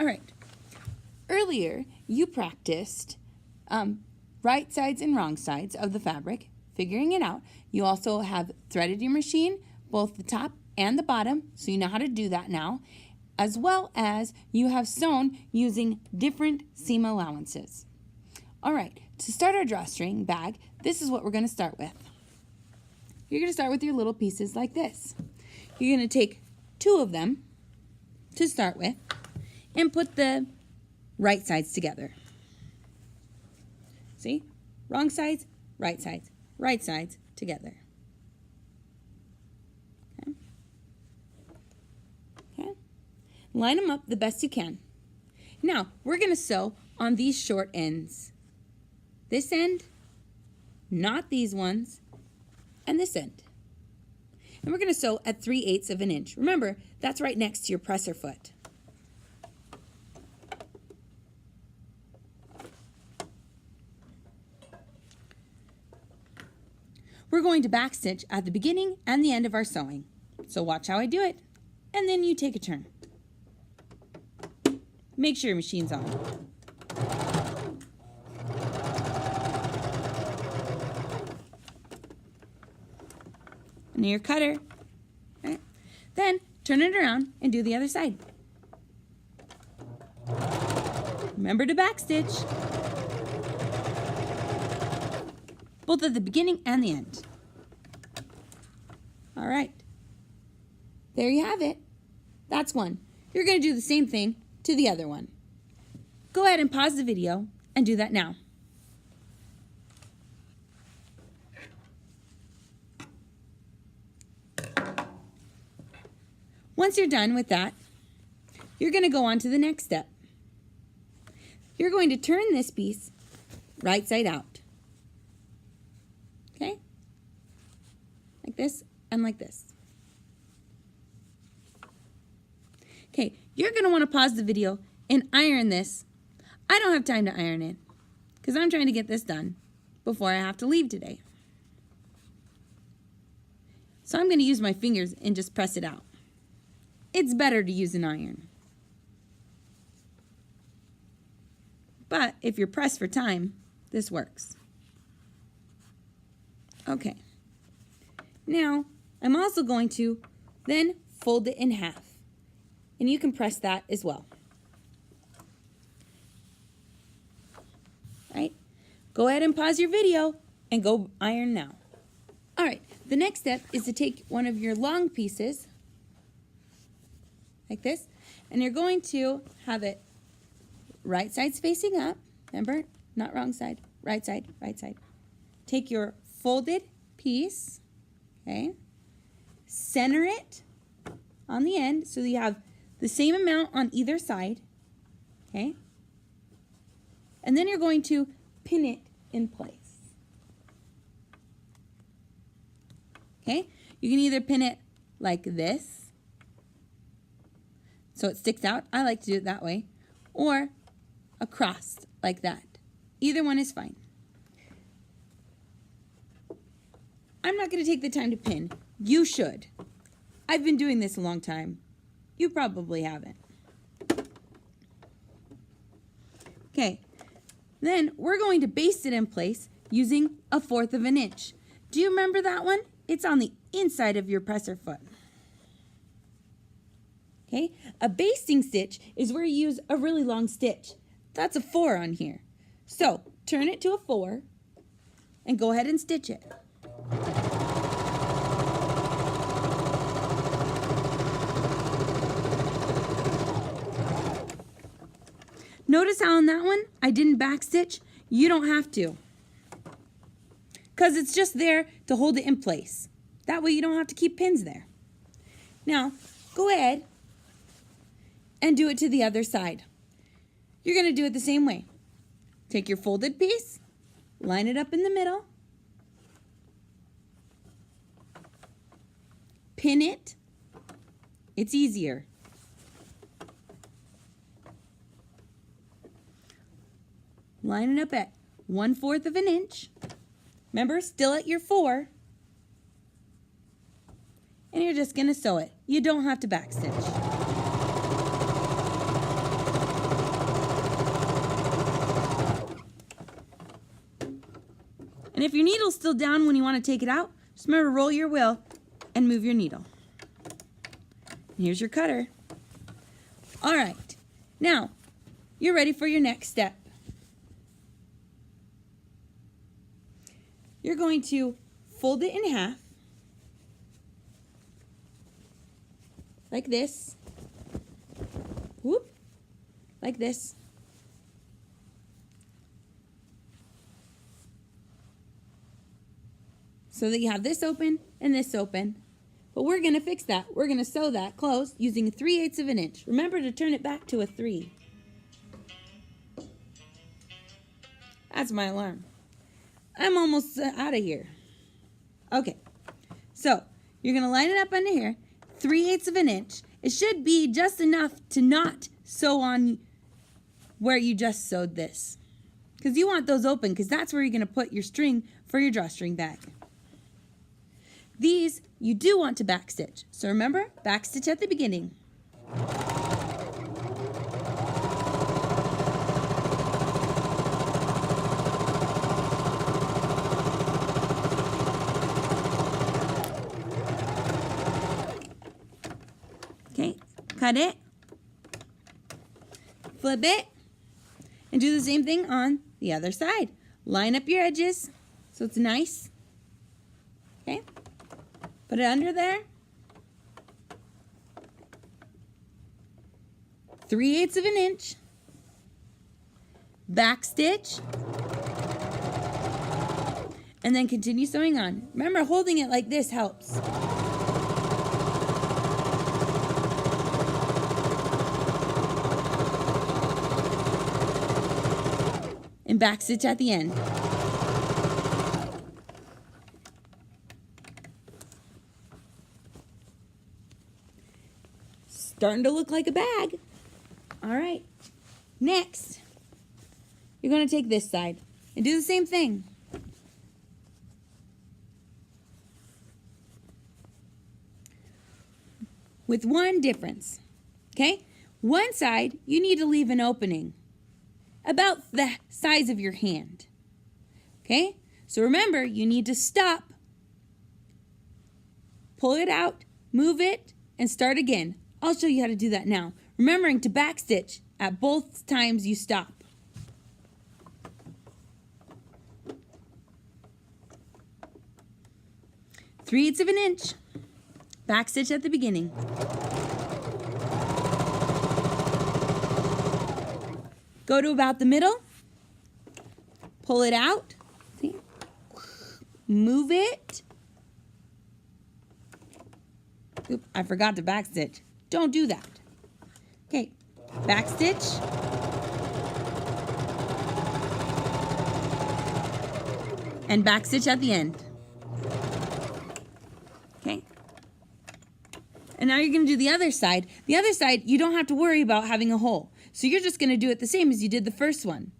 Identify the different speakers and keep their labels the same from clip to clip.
Speaker 1: All right. Earlier, you practiced right sides and wrong sides of the fabric, figuring it out. You also have threaded your machine, both the top and the bottom, so you know how to do that now, as well as you have sewn using different seam allowances. All right, to start our drawstring bag, this is what we're going to start with. You're going to start with your little pieces like this. You're going to take 2 of them to start with and put the right sides together. See? Wrong sides right sides together. Okay. Okay. Line them up the best you can. Now, we're going to sew on these short ends. This end, not these ones, and this end. And we're going to sew at 3/8 of an inch. Remember, that's right next to your presser foot. We're going to backstitch at the beginning and the end of our sewing. So watch how I do it, and then you take a turn. Make sure your machine's on. And your cutter. Right. Then turn it around and do the other side. Remember to backstitch. Both at the beginning and the end. All right. There you have it. That's one. You're going to do the same thing to the other one. Go ahead and pause the video and do that now. Once you're done with that, you're going to go on to the next step. You're going to turn this piece right side out. Okay? Like this and like this. Okay, you're going to want to pause the video and iron this. I don't have time to iron it because I'm trying to get this done before I have to leave today. So I'm going to use my fingers and just press it out. It's better to use an iron. But if you're pressed for time, this works. Okay. Now, I'm also going to then fold it in half. And you can press that as well. All right? Go ahead and pause your video and go iron now. All right, the next step is to take one of your long pieces, like this, and you're going to have it right sides facing up. Remember, not wrong side, right side, right side. Take your folded piece, okay, center it on the end so that you have the same amount on either side, okay, and then you're going to pin it in place. Okay, you can either pin it like this, so it sticks out. I like to do it that way. Or across like that. Either one is fine. I'm not going to take the time to pin. You should. I've been doing this a long time. You probably haven't. Okay, then we're going to baste it in place using 1/4 of an inch. Do you remember that one? It's on the inside of your presser foot. Okay, a basting stitch is where you use a really long stitch. That's a 4 on here. So turn it to a 4 and go ahead and stitch it. Notice how on that one I didn't backstitch? You don't have to, because it's just there to hold it in place. That way you don't have to keep pins there. Now, go ahead and do it to the other side. You're going to do it the same way. Take your folded piece, line it up in the middle, pin it. It's easier. Line it up at 1/4 of an inch. Remember, still at your 4. And you're just going to sew it. You don't have to backstitch. And if your needle's still down when you want to take it out, just remember to roll your wheel and move your needle. And here's your cutter. All right, now you're ready for your next step. You're going to fold it in half, like this, whoop, like this. So that you have this open and this open. But we're going to fix that. We're going to sew that closed using 3/8 of an inch. Remember to turn it back to a 3. That's my alarm. I'm almost out of here. Okay, so you're going to line it up under here, 3/8 of an inch. It should be just enough to not sew on where you just sewed this, because you want those open, because that's where you're going to put your string for your drawstring bag. These you do want to backstitch, so remember, backstitch at the beginning. Okay, cut it, flip it, and do the same thing on the other side. Line up your edges so it's nice. Okay, put it under there. 3/8 of an inch. Backstitch. And then continue sewing on. Remember, holding it like this helps. And backstitch at the end. Starting to look like a bag. All right. Next, you're going to take this side and do the same thing. With one difference. Okay? One side, you need to leave an opening about the size of your hand. Okay? So remember, you need to stop, pull it out, move it, and start again. I'll show you how to do that now. Remembering to backstitch at both times you stop. Three-eighths of an inch. Backstitch at the beginning. Go to about the middle. Pull it out. See? Move it. Oop, I forgot to backstitch. Don't do that. Okay, backstitch. And backstitch at the end. Okay. And now you're going to do the other side. The other side, you don't have to worry about having a hole. So you're just going to do it the same as you did the first one.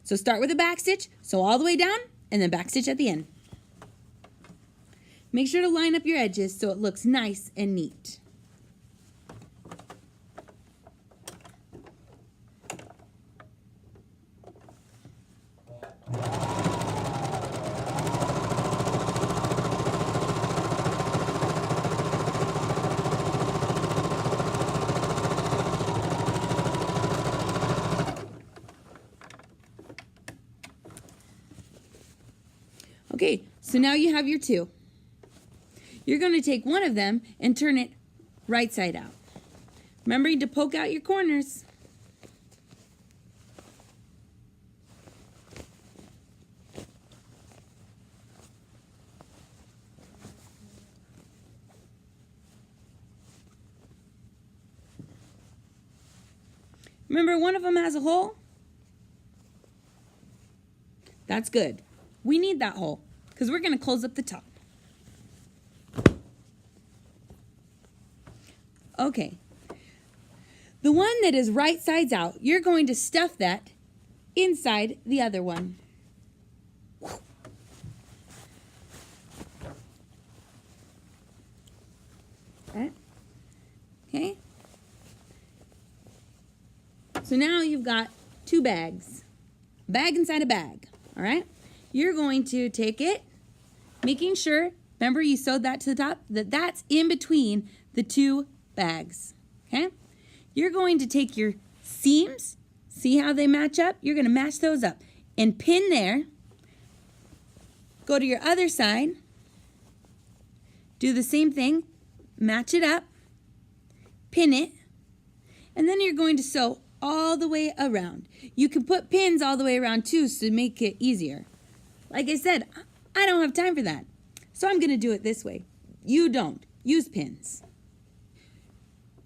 Speaker 1: So start with a backstitch, sew all the way down, and then backstitch at the end. Make sure to line up your edges so it looks nice and neat. Okay, so now you have your two. You're going to take one of them and turn it right side out. Remembering to poke out your corners. Remember, one of them has a hole? That's good. We need that hole because we're going to close up the top. Okay. The one that is right sides out, you're going to stuff that inside the other one. Okay. So now you've got two bags. A bag inside a bag. All right? you're going to take it, making sure, remember you sewed that to the top, that's in between the two bags, okay? You're going to take your seams, see how they match up? You're going to match those up and pin there. Go to your other side, do the same thing, match it up, pin it, and then you're going to sew all the way around. You can put pins all the way around too to make it easier. Like I said, I don't have time for that, so I'm going to do it this way. You don't. Use pins.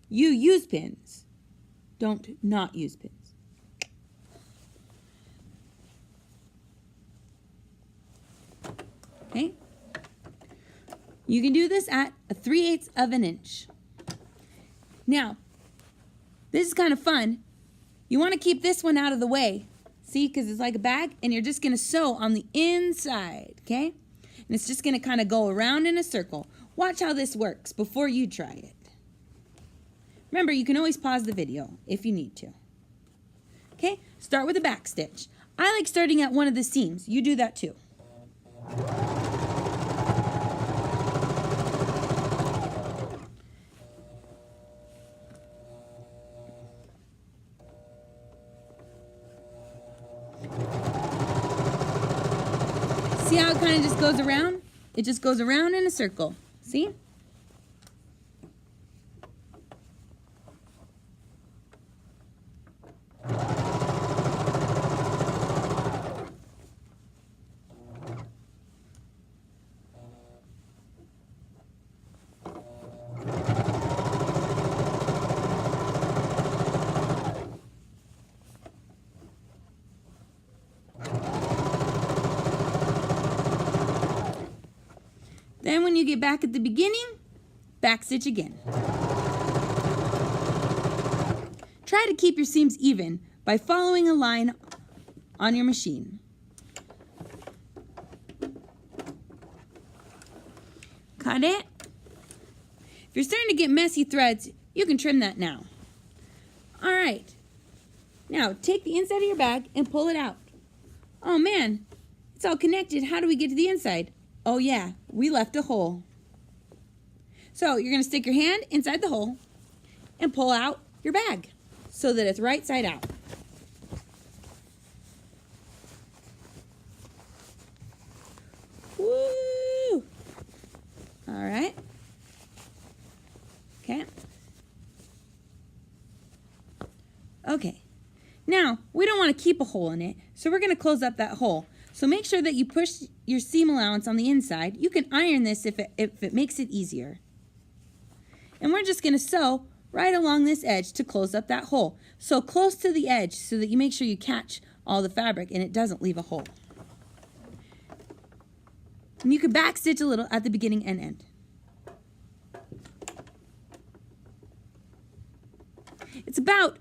Speaker 1: You use pins. Don't not use pins. Okay? You can do this at a 3/8 of an inch. Now, this is kind of fun. You want to keep this one out of the way. See, because it's like a bag, and you're just going to sew on the inside, okay? And it's just going to kind of go around in a circle. Watch how this works before you try it. Remember, you can always pause the video if you need to. Okay, start with a back stitch. I like starting at one of the seams. You do that too. See how it kind of just goes around? It just goes around in a circle. See? Then when you get back at the beginning, back stitch again. Try to keep your seams even by following a line on your machine. Cut it. If you're starting to get messy threads, you can trim that now. All right. Now take the inside of your bag and pull it out. Oh man, it's all connected. How do we get to the inside? Oh yeah, we left a hole. So you're going to stick your hand inside the hole and pull out your bag so that it's right side out. Woo! All right. Okay. Okay. Now, we don't want to keep a hole in it, so we're going to close up that hole. So make sure that you push your seam allowance on the inside. You can iron this if it makes it easier. And we're just going to sew right along this edge to close up that hole. So close to the edge so that you make sure you catch all the fabric and it doesn't leave a hole. And you can back stitch a little at the beginning and end. It's about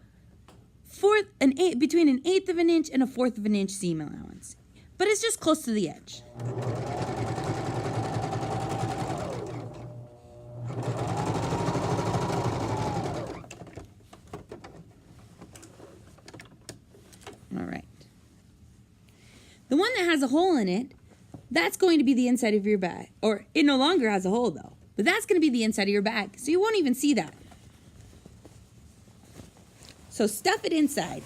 Speaker 1: between an 1/8 of an inch and a 1/4 of an inch seam allowance. But it's just close to the edge. All right. The one that has a hole in it, that's going to be the inside of your bag. Or it no longer has a hole though, but that's going to be the inside of your bag. So you won't even see that. So stuff it inside.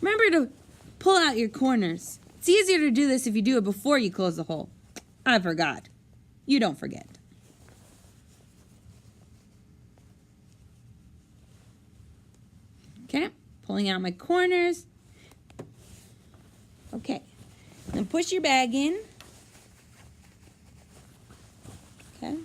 Speaker 1: Remember to pull out your corners. It's easier to do this if you do it before you close the hole. I forgot. You don't forget. Okay, pulling out my corners. Okay, then push your bag in. Okay.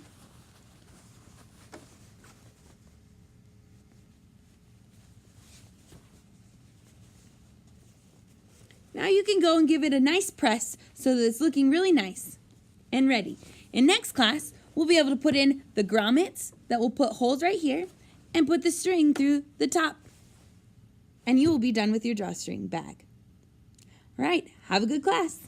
Speaker 1: Now you can go and give it a nice press so that it's looking really nice and ready. In next class, we'll be able to put in the grommets that will put holes right here and put the string through the top. And you will be done with your drawstring bag. All right, have a good class.